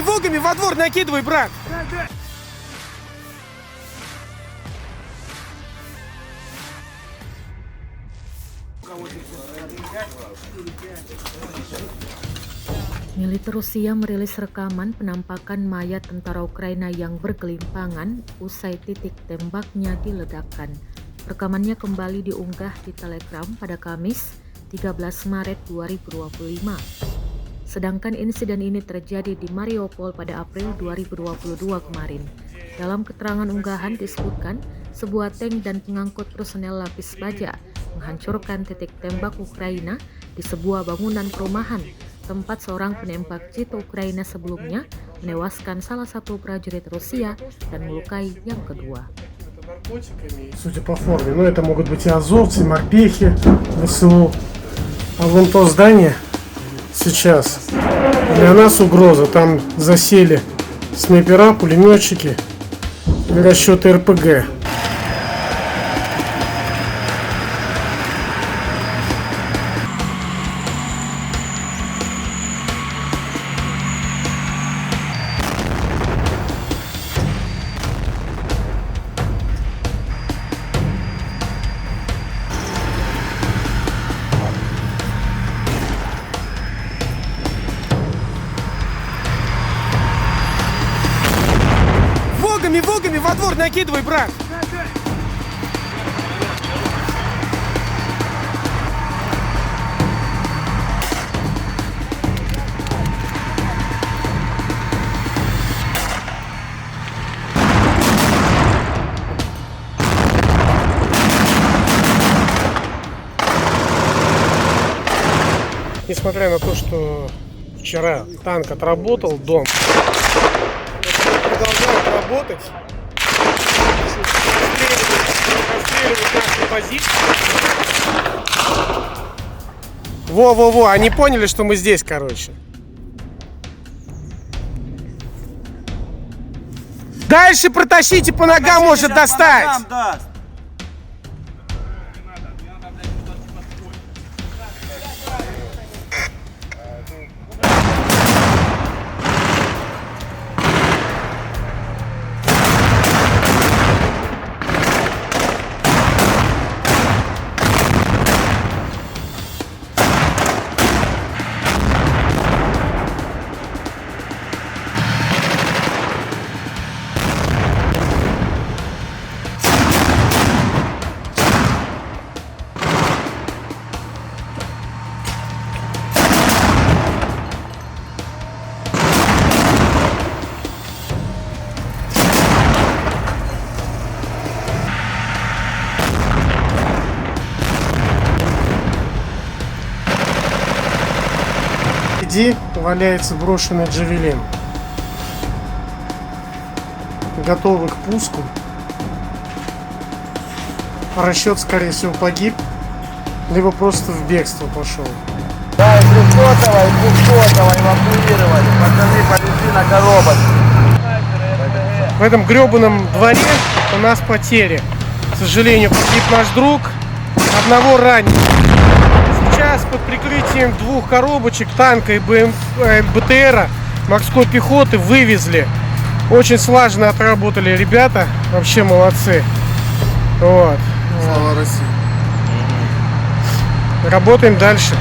Волгами во двор накидывай, брат! Militer Rusia merilis rekaman penampakan mayat tentara Ukraina yang bergelimpangan usai titik tembaknya diledakkan. Rekamannya kembali diunggah di Telegram pada Kamis 13 Maret 2025. Sedangkan insiden ini terjadi di Mariupol pada April 2022 kemarin. Dalam keterangan unggahan disebutkan sebuah tank dan pengangkut personel lapis baja menghancurkan titik tembak Ukraina di sebuah bangunan perumahan tempat seorang penembak jitu Ukraina sebelumnya menewaskan salah satu prajurit Rusia dan melukai yang kedua. Судя по форме, это могут быть и азовцы, морпехи, ВСУ. А вон то здание сейчас для нас угроза. Там засели снайпера, пулеметчики и расчеты РПГ. Волгами во двор накидывай, брат! Несмотря на то, что вчера танк отработал дом, продолжает работать, расстреливать наши позиции. Во-во-во, они поняли, что мы здесь, короче. Дальше протащите, по ногам может достать! Впереди валяется брошенный джавелин, готовый к пуску. Расчет, скорее всего, погиб, либо просто в бегство пошел. Да, и 200-го эвакуировали. Пацаны, полетели на коробок. В этом гребаном дворе у нас потери. К сожалению, погиб наш друг, одного ранили. Сейчас под прикрытием двух коробочек танка и БТРа морской пехоты вывезли. Очень слаженно отработали ребята, вообще молодцы. Вот. Слава России. Работаем дальше.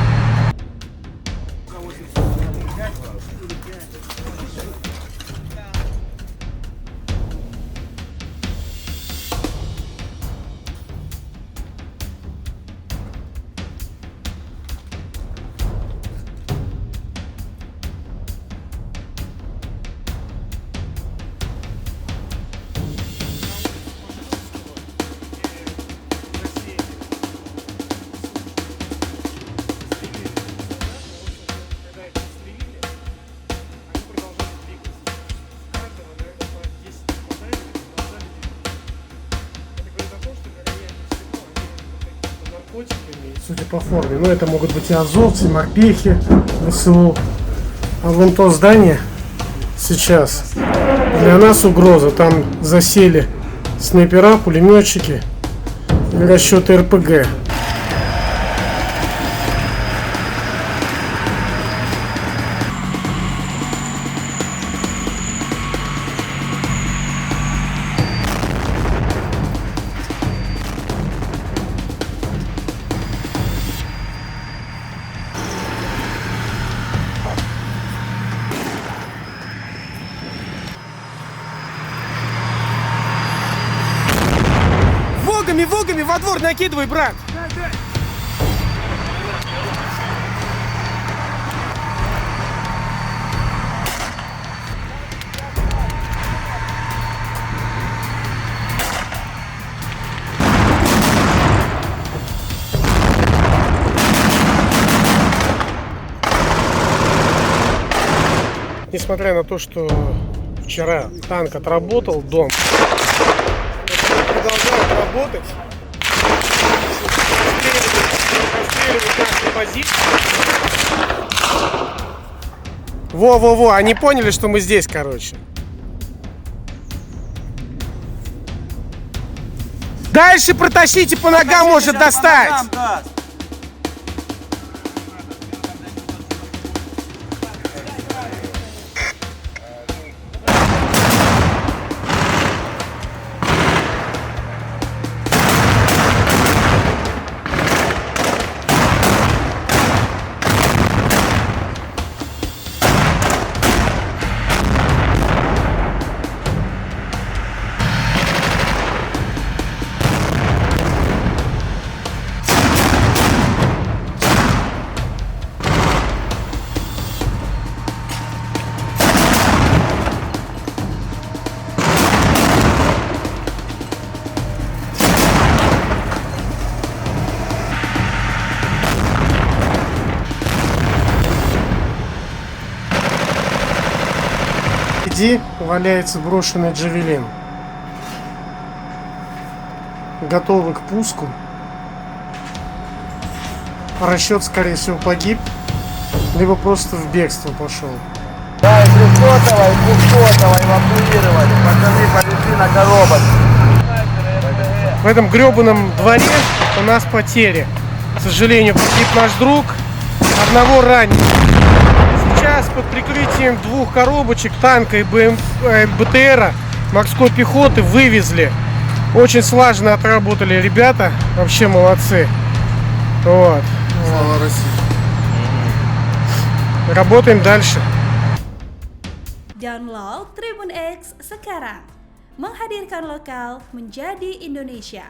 Судя по форме, это могут быть и азовцы, морпехи, ВСУ. А вон то здание сейчас для нас угроза. Там засели снайпера, пулеметчики и расчеты РПГ. Вогами, вогами во двор накидывай, брат. Несмотря на то, что вчера танк отработал дом, продолжает работать. Расстреливать наши позиции. Во-во-во, они поняли, что мы здесь, короче. Дальше протащите, по ногам может достать. Где валяется брошенный джавелин, готовый к пуску. Расчет, скорее всего, погиб, либо просто в бегство пошел. Да, и 300-го, и 200-го эвакуировали. Пацаны полезли на коробок. В этом гребаном дворе у нас потери. К сожалению, погиб наш друг, одного ранили. Сейчас под прикрытием двух коробочек танка и БТРа морской пехоты вывезли. Очень слаженно отработали ребята, вообще молодцы. Вот. Слава России. Работаем дальше. Download Tribun X sekarang, menghadirkan lokal menjadi Indonesia.